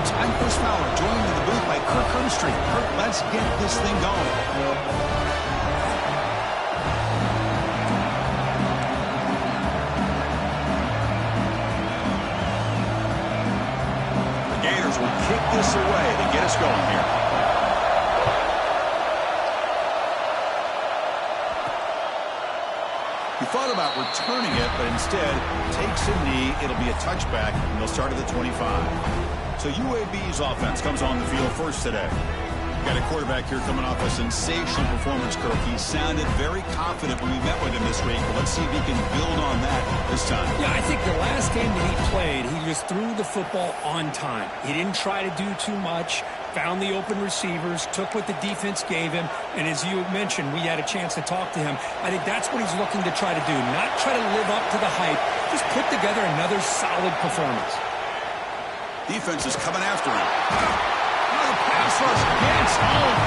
Time Chris Fowler joined to the booth by Kirk Herbstreit. Kirk, let's get this thing going. The Gators will kick this away to get us going here. He thought about returning it, but instead takes a knee. It'll be a touchback, and they'll start at the 25. So UAB's offense comes on the field first today. Got a quarterback here coming off a sensational performance, Kirk. He sounded very confident when we met with him this week. But let's see if he can build on that this time. Yeah, I think the last game that he played, he just threw the football on time. He didn't try to do too much, found the open receivers, took what the defense gave him, and as you mentioned, we had a chance to talk to him. I think that's what he's looking to try to do, not try to live up to the hype, just put together another solid performance. Defense is coming after him. Pass rush against home.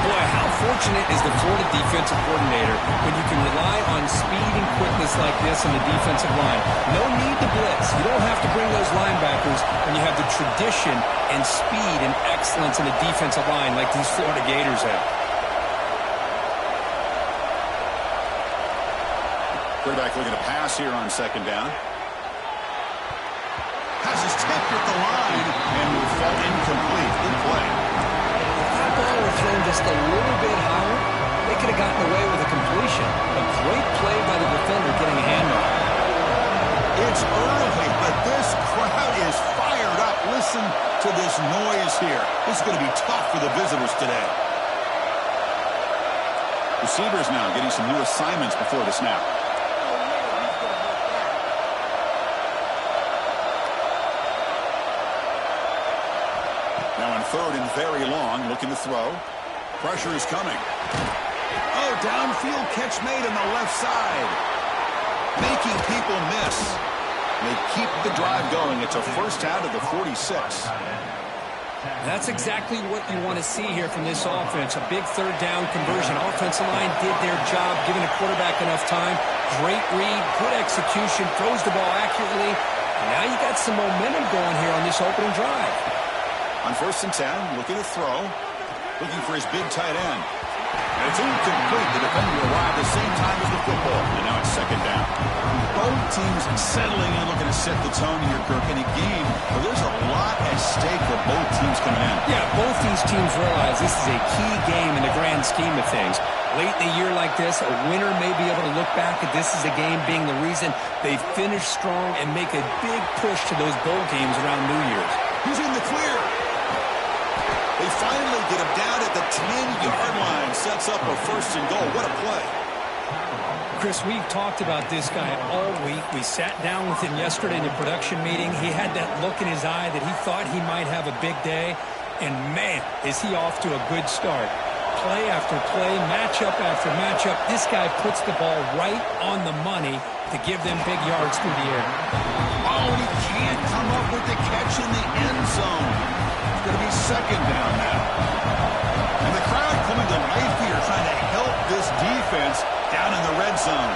Boy, how fortunate is the Florida defensive coordinator when you can rely on speed and quickness like this in the defensive line. No need to blitz. You don't have to bring those linebackers when you have the tradition and speed and excellence in the defensive line like these Florida Gators have. Quarterback looking to pass here on second down. Pass is tipped at the line and will fall incomplete. Good play. If that ball were thrown just a little bit higher, they could have gotten away with a completion. A great play by the defender getting a handoff. It's early, but this crowd is fired up. Listen to this noise here. This is going to be tough for the visitors today. Receivers now getting some new assignments before the snap. Third and very long, looking to throw. Pressure is coming. Oh, downfield catch made on the left side. Making people miss. They keep the drive going. It's a first out of the 46. That's exactly what you want to see here from this offense. A big third down conversion. Offensive line did their job, giving the quarterback enough time. Great read, good execution, throws the ball accurately. And now you got some momentum going here on this opening drive. On first and 10, looking to throw. Looking for his big tight end. And it's incomplete. The defender arrived at the same time as the football. And now it's second down. Both teams settling in, looking to set the tone here, Kirk, in a game where there's a lot at stake for both teams coming in. Yeah, both these teams realize this is a key game in the grand scheme of things. Late in a year like this, a winner may be able to look back at this as a game being the reason they finish strong and make a big push to those bowl games around New Year's. He's in the clear. They finally get him down at the 10-yard line. Sets up a first and goal. What a play. Chris, we've talked about this guy all week. We sat down with him yesterday in the production meeting. He had that look in his eye that he thought he might have a big day. And, man, is he off to a good start. Play after play, matchup after matchup. This guy puts the ball right on the money to give them big yards through the air. Oh, and he can't come up with the catch in the end zone. It's going to be second down now. And the crowd coming to life here, trying to help this defense down in the red zone.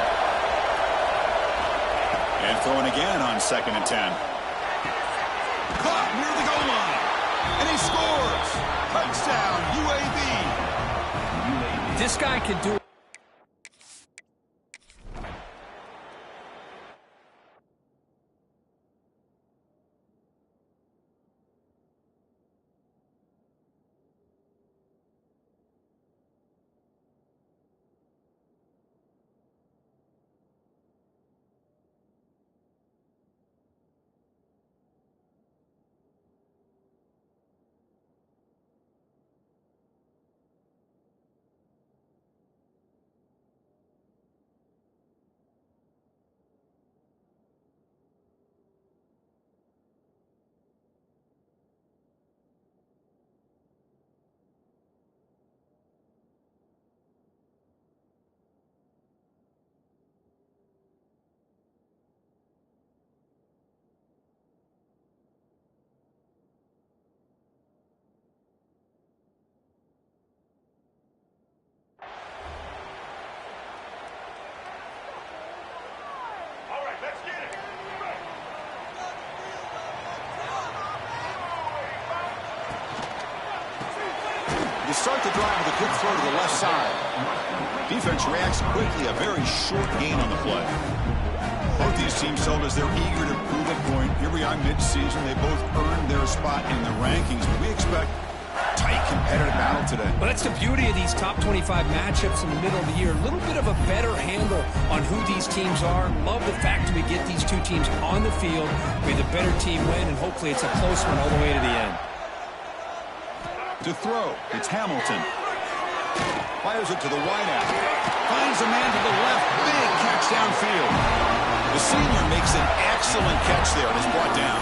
And throwing again on second and 10. Caught near the goal line. And he scores. Touchdown, UAB. This guy can do it. You start the drive with a quick throw to the left side. Defense reacts quickly, a very short gain on the play. Both these teams told us they're eager to prove a point. Here we are mid-season. They both earned their spot in the rankings, but we expect tight competitive battle today. Well, that's the beauty of these top 25 matchups in the middle of the year. A little bit of a better handle on who these teams are. Love the fact that we get these two teams on the field. May the better team win, and hopefully it's a close one all the way to the end. To throw, it's Hamilton. Fires it to the wideout. Finds a man to the left. Big catch downfield. The senior makes an excellent catch there and is brought down.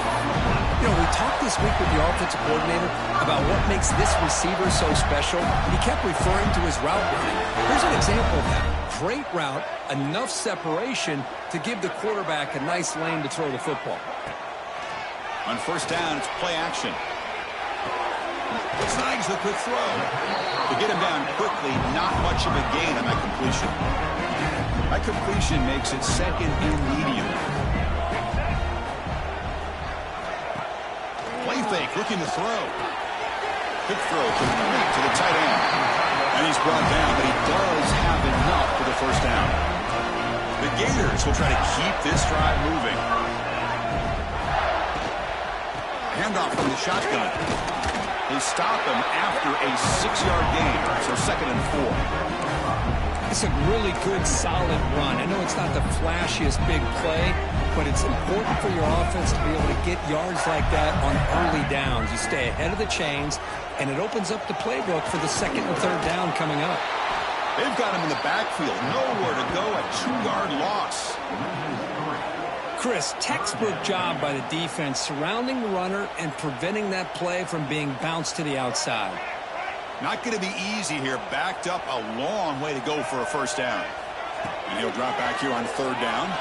You know, we talked this week with the offensive coordinator about what makes this receiver so special. He kept referring to his route running. Here's an example of that. Great route, enough separation to give the quarterback a nice lane to throw the football. On first down, it's play action. Snags the quick throw. To get him down quickly, not much of a gain on that completion. That completion makes it second and medium. Play fake, looking to throw. Quick throw complete to the tight end. And he's brought down, but he does have enough for the first down. The Gators will try to keep this drive moving. Handoff from the shotgun. They stop him after a 6-yard gain, so second and 4. It's a really good, solid run. I know it's not the flashiest big play, but it's important for your offense to be able to get yards like that on early downs. You stay ahead of the chains, and it opens up the playbook for the second and third down coming up. They've got him in the backfield. Nowhere to go, a 2-yard loss. Chris, textbook job by the defense surrounding the runner and preventing that play from being bounced to the outside. Not going to be easy here. Backed up a long way to go for a first down. And he'll drop back here on third down.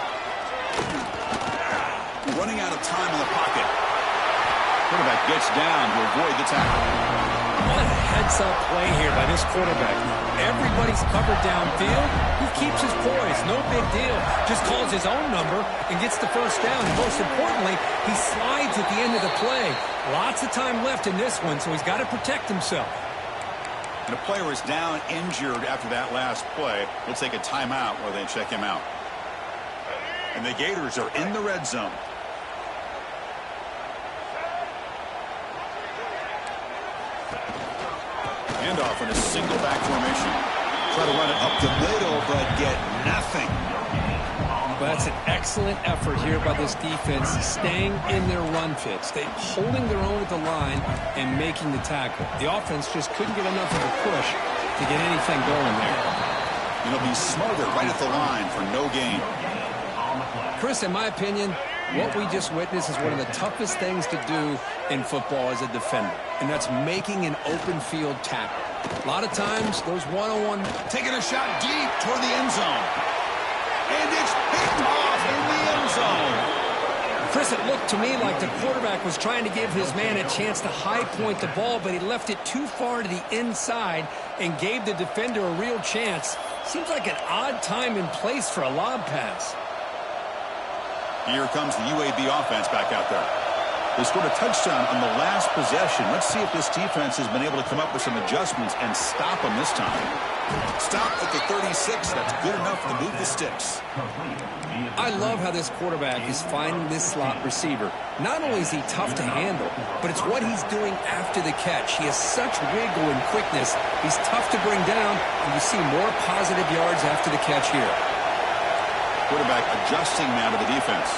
Running out of time in the pocket. Quarterback gets down to avoid the tackle. What a heads-up play here by this quarterback. Everybody's covered downfield. He keeps his poise. No big deal. Just calls his own number and gets the first down. And most importantly, he slides at the end of the play. Lots of time left in this one, so he's got to protect himself. And a player is down injured after that last play. We'll take a timeout while they check him out. And the Gators are in the red zone. Handoff in a single back formation. Try to run it up the middle, but get nothing. But that's an excellent effort here by this defense, staying in their run fits. They're holding their own at the line and making the tackle. The offense just couldn't get enough of a push to get anything going there. It'll be smothered right at the line for no gain. Chris, in my opinion, what we just witnessed is one of the toughest things to do in football as a defender, and that's making an open field tackle. A lot of times, those one-on-one... Taking a shot deep toward the end zone. And it's picked off in the end zone. Chris, it looked to me like the quarterback was trying to give his man a chance to high point the ball, but he left it too far to the inside and gave the defender a real chance. Seems like an odd time and place for a lob pass. Here comes the UAB offense back out there. They scored a touchdown on the last possession. Let's see if this defense has been able to come up with some adjustments and stop them this time. Stopped at the 36. That's good enough to move the sticks. I love how this quarterback is finding this slot receiver. Not only is he tough to handle, but it's what he's doing after the catch. He has such wiggle and quickness. He's tough to bring down, and you see more positive yards after the catch here. Quarterback adjusting now to the defense.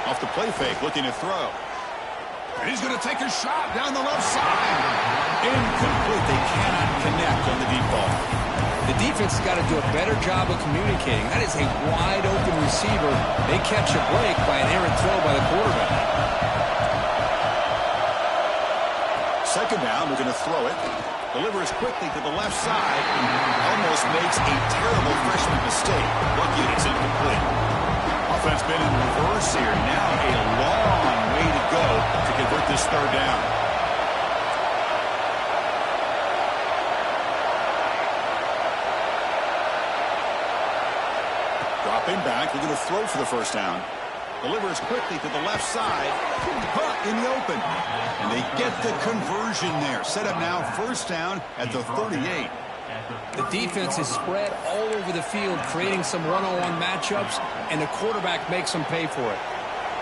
Off the play fake, looking to throw. And he's going to take a shot down the left side. Incomplete. They cannot connect on the deep ball. The defense has got to do a better job of communicating. That is a wide-open receiver. They catch a break by an errant throw by the quarterback. Second down, we're going to throw it. Delivers quickly to the left side. Almost makes a terrible freshman mistake. Lucky it's incomplete. Offense been in reverse here. Now a long way to go to convert this third down. Stepping back, looking to throw for the first down. Delivers quickly to the left side. In the open. And they get the conversion there. Set up now, first down at the 38. The defense is spread all over the field, creating some one-on-one matchups, and the quarterback makes them pay for it.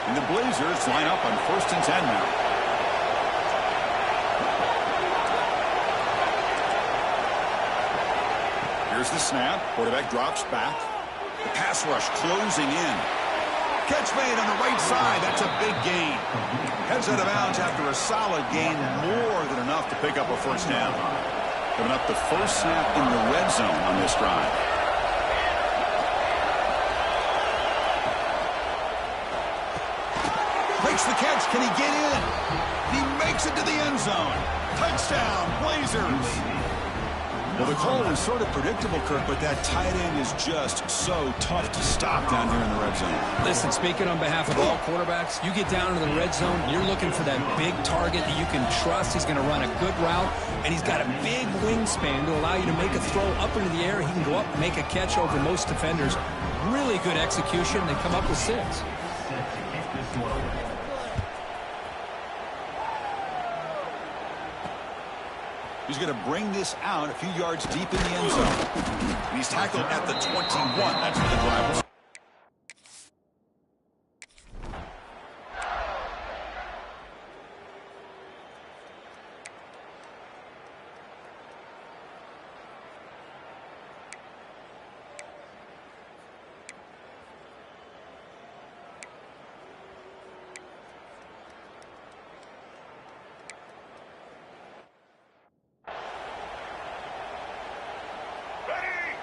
And the Blazers line up on first and 10 now. Here's the snap. Quarterback drops back. The pass rush closing in. Catch made on the right side. That's a big gain. Heads out of bounds after a solid gain, more than enough to pick up a first down. Giving up the first snap in the red zone on this drive. Makes the catch. Can he get in? He makes it to the end zone. Touchdown, Blazers. Well, the call was sort of predictable, Kirk, but that tight end is just so tough to stop down here in the red zone. Listen, speaking on behalf of all quarterbacks, you get down into the red zone, you're looking for that big target that you can trust. He's going to run a good route, and he's got a big wingspan to allow you to make a throw up into the air. He can go up and make a catch over most defenders. Really good execution. They come up with 6. He's going to bring this out a few yards deep in the end zone. And he's tackled at the 21. That's where the drive was.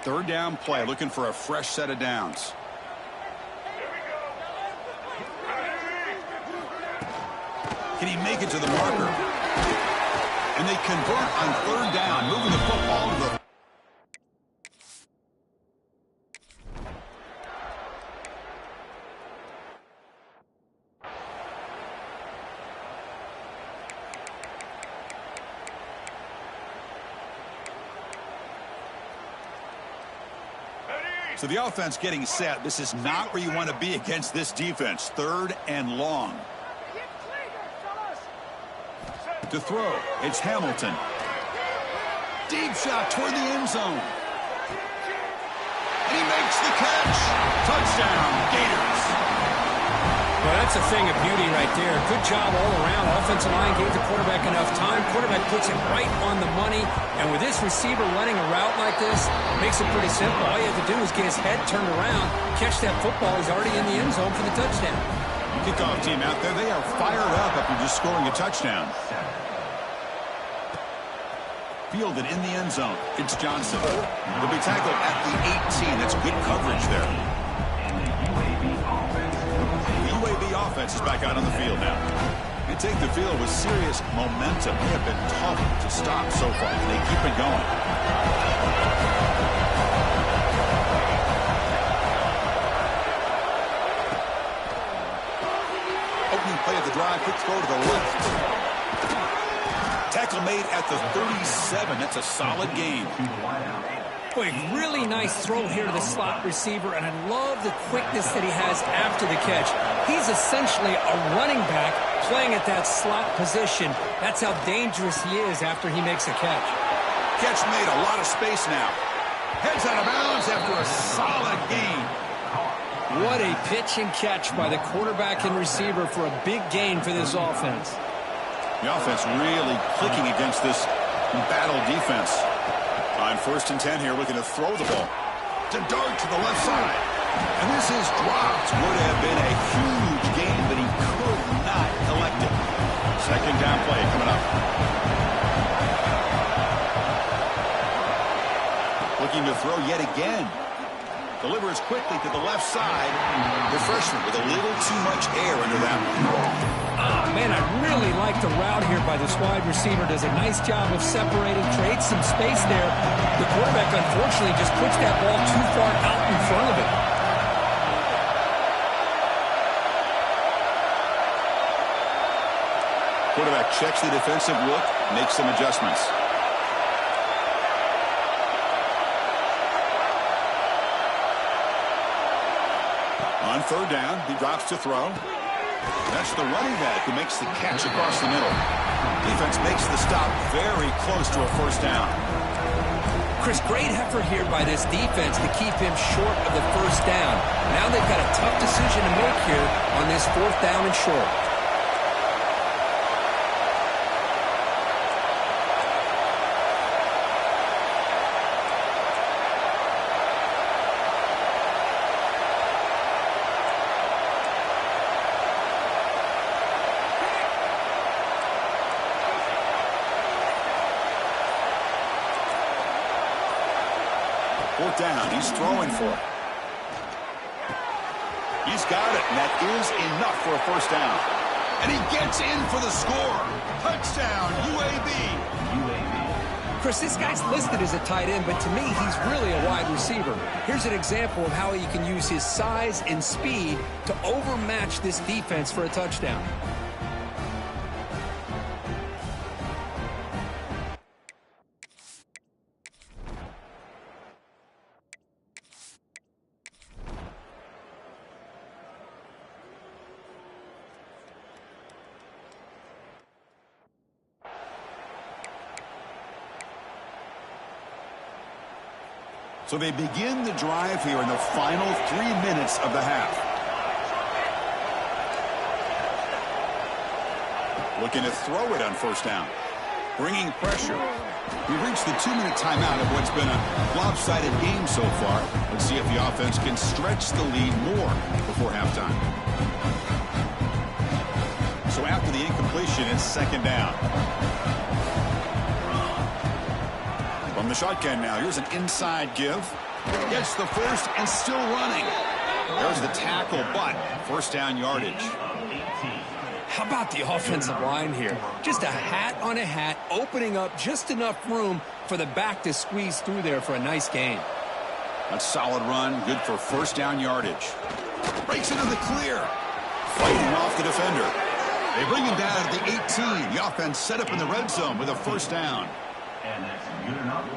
Third down play, looking for a fresh set of downs. Can he make it to the marker? And they convert on third down, moving the football to the... So the offense getting set. This is not where you want to be against this defense. Third and long. To throw, it's Hamilton. Deep shot toward the end zone. And he makes the catch. Touchdown, Gators. Well, that's a thing of beauty right there. Good job all around. Offensive line gave the quarterback enough time. Quarterback puts it right on the money. And with this receiver running a route like this, makes it pretty simple. All you have to do is get his head turned around, catch that football. He's already in the end zone for the touchdown. Kickoff team out there. They are fired up after just scoring a touchdown. Fielded in the end zone. It's Johnson. He'll be tackled at the 18. That's good coverage there. Offense is back out on the field now. They take the field with serious momentum. They have been tough to stop so far. They keep it going. Opening play of the drive. Quick throw to the left. Tackle made at the 37. That's a solid gain. Boy, really nice throw here to the slot receiver, and I love the quickness that he has after the catch. He's essentially a running back playing at that slot position. That's how dangerous he is after he makes a catch. Catch made, a lot of space now. Heads out of bounds after a solid gain. What a pitch and catch by the quarterback and receiver for a big gain for this offense. The offense really clicking against this battle defense. On first and 10 here, looking to throw the ball. To dart to the left side. And this is dropped. Would have been a huge gain, but he could not collect it. Second down play coming up. Looking to throw yet again. Delivers quickly to the left side. The freshman with a little too much air under that one. Man, I really like the route here by this wide receiver. Does a nice job of separating, creates some space there. The quarterback, unfortunately, just puts that ball too far out in front of him. Quarterback checks the defensive look, makes some adjustments. On third down, he drops to throw. That's the running back who makes the catch across the middle. Defense makes the stop very close to a first down. Chris, great effort here by this defense to keep him short of the first down. Now they've got a tough decision to make here on this fourth down and short. Fourth down, he's throwing for it. He's got it, and that is enough for a first down. And he gets in for the score. Touchdown, UAB. Chris, this guy's listed as a tight end, but to me, he's really a wide receiver. Here's an example of how he can use his size and speed to overmatch this defense for a touchdown. So they begin the drive here in the final 3 minutes of the half. Looking to throw it on first down. Bringing pressure. We reached the 2-minute timeout of what's been a lopsided game so far. Let's see if the offense can stretch the lead more before halftime. So after the incompletion, it's second down. From the shotgun now, here's an inside give. Gets the first and still running. There's the tackle, but first down yardage. How about the offensive line here? Just a hat on a hat, opening up just enough room for the back to squeeze through there for a nice gain. A solid run, good for first down yardage. Breaks into the clear. Fighting off the defender. They bring him down at the 18. The offense set up in the red zone with a first down.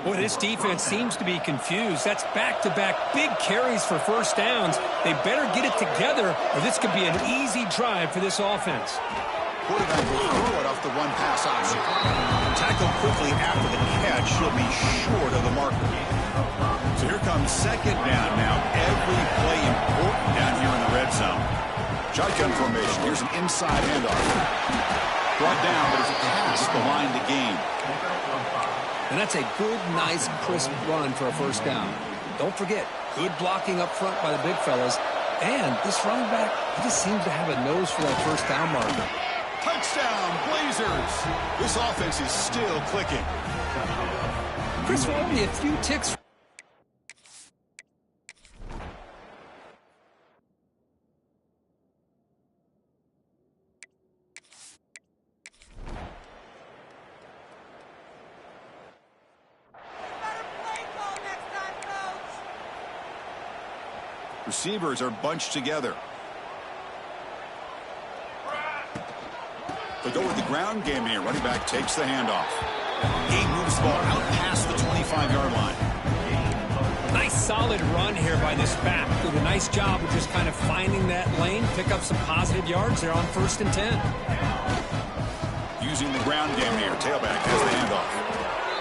Boy, this defense seems to be confused. That's back-to-back big carries for first downs. They better get it together, or this could be an easy drive for this offense. Quarterback will throw it off the one-pass option. Tackled quickly after the catch. He'll be short of the marker. So here comes second down now. Every play important down here in the red zone. Shotgun formation. Here's an inside handoff. Brought down, but it's past the line to gain. And that's a good, nice, crisp run for a first down. Don't forget, good blocking up front by the big fellas. And this running back, he just seems to have a nose for that first down marker. Touchdown, Blazers! This offense is still clicking. Chris, we're only a few ticks. Receivers are bunched together. They go with the ground game here. Running back takes the handoff. He moves the ball out past the 25-yard line. Nice solid run here by this back. Did a nice job of just kind of finding that lane, pick up some positive yards there on 1st and 10. Using the ground game here. Tailback has the handoff.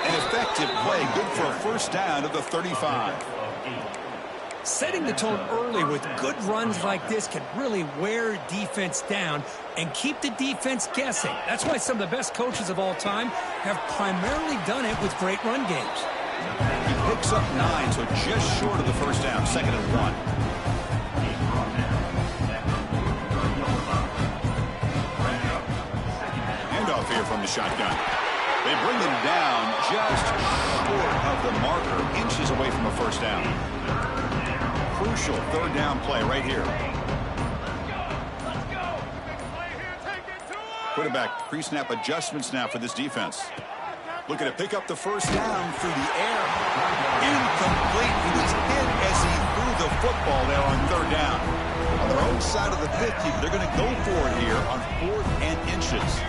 An effective play. Good for a first down of the 35. Setting the tone early with good runs like this can really wear defense down and keep the defense guessing. That's why some of the best coaches of all time have primarily done it with great run games. He picks up 9, so just short of the first down. 2nd and 1. Handoff here from the shotgun. They bring him down just short of the marker, inches away from a first down. Crucial 3rd down play right here. Quarterback pre-snap adjustments now for this defense. Looking to pick up the first down through the air. Incomplete. He was hit as he threw the football there on 3rd down. On their own side of the 50, they're going to go for it here on 4th and inches.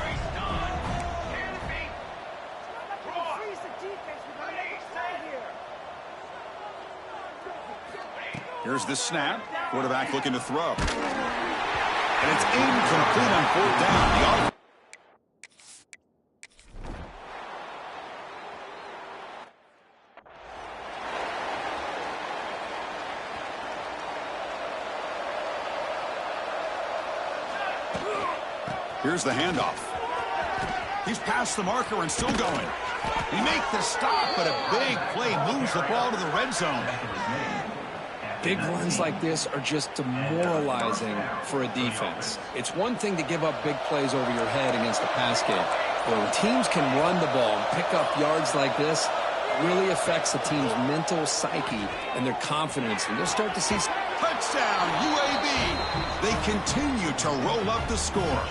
Here's the snap. Quarterback looking to throw. And it's incomplete on 4th down. Here's the handoff. He's past the marker and still going. He makes the stop, but a big play moves the ball to the red zone. Big runs like this are just demoralizing for a defense. It's one thing to give up big plays over your head against the pass game, but when teams can run the ball and pick up yards like this, it really affects the team's mental psyche and their confidence, and you'll start to see... Touchdown, UAB! They continue to roll up the score.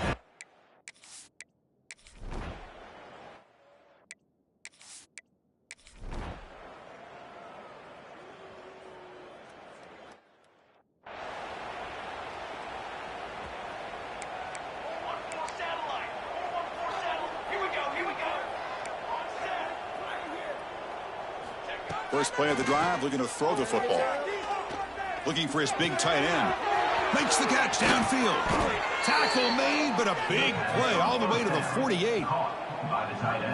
First play of the drive, looking to throw the football. Looking for his big tight end. Makes the catch downfield. Tackle made, but a big play all the way to the 48.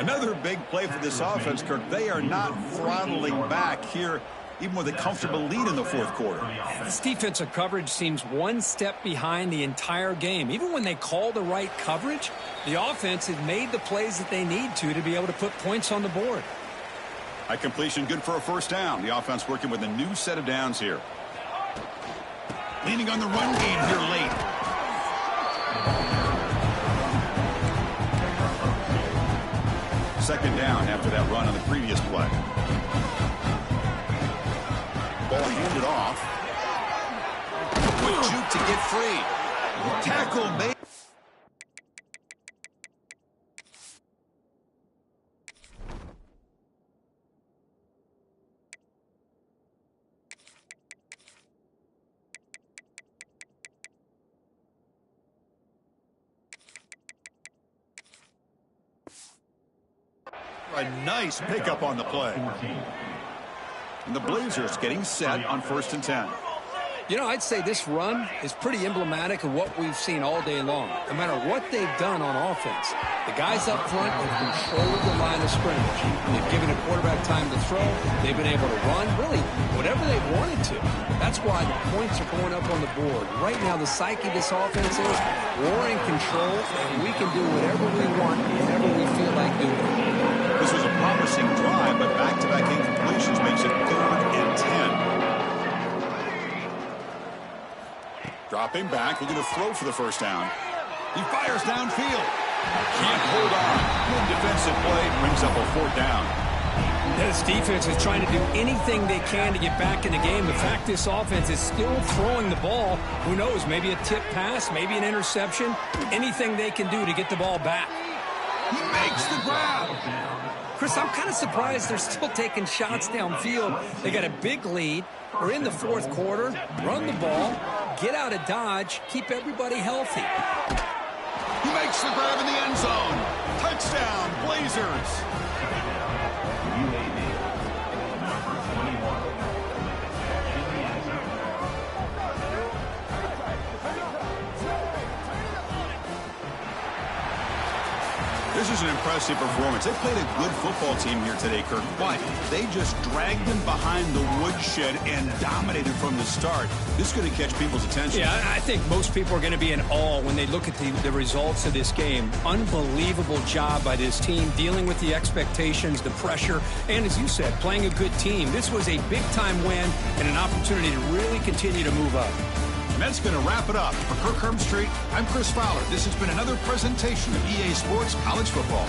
Another big play for this offense, Kirk. They are not throttling back here, even with a comfortable lead in the 4th quarter. This defensive coverage seems one step behind the entire game. Even when they call the right coverage, the offense has made the plays that they need to be able to put points on the board. High completion, good for a 1st down. The offense working with a new set of downs here. Leaning on the run game here late. Second down after that run on the previous play. Ball handed off. Quick juke to get free. Tackle made. A nice pickup on the play. And the Blazers getting set on 1st and 10. You know, I'd say this run is pretty emblematic of what we've seen all day long. No matter what they've done on offense, the guys up front have controlled the line of scrimmage. They've given a quarterback time to throw. They've been able to run, really, whatever they've wanted to. That's why the points are going up on the board. Right now, the psyche of this offense is we're in control, and we can do whatever we want, whenever we feel like doing it. This was a promising drive, but back-to-back incompletions makes it 3rd and 10. Dropping back, looking to throw for the 1st down. He fires downfield. Can't hold on. Good defensive play, brings up a 4th down. This defense is trying to do anything they can to get back in the game. The fact this offense is still throwing the ball, who knows, maybe a tip pass, maybe an interception, anything they can do to get the ball back. He makes the grab. Chris, I'm kind of surprised they're still taking shots downfield. They got a big lead. We're in the 4th quarter. Run the ball. Get out of Dodge. Keep everybody healthy. He makes the grab in the end zone. Touchdown, Blazers. This is an impressive performance. They played a good football team here today, Kirk, but they just dragged them behind the woodshed and dominated from the start. This is going to catch people's attention. Yeah, I think most people are going to be in awe when they look at the results of this game. Unbelievable job by this team, dealing with the expectations, the pressure, and as you said, playing a good team. This was a big-time win and an opportunity to really continue to move up. And that's going to wrap it up. For Kirk Herbstreit, I'm Chris Fowler. This has been another presentation of EA Sports College Football.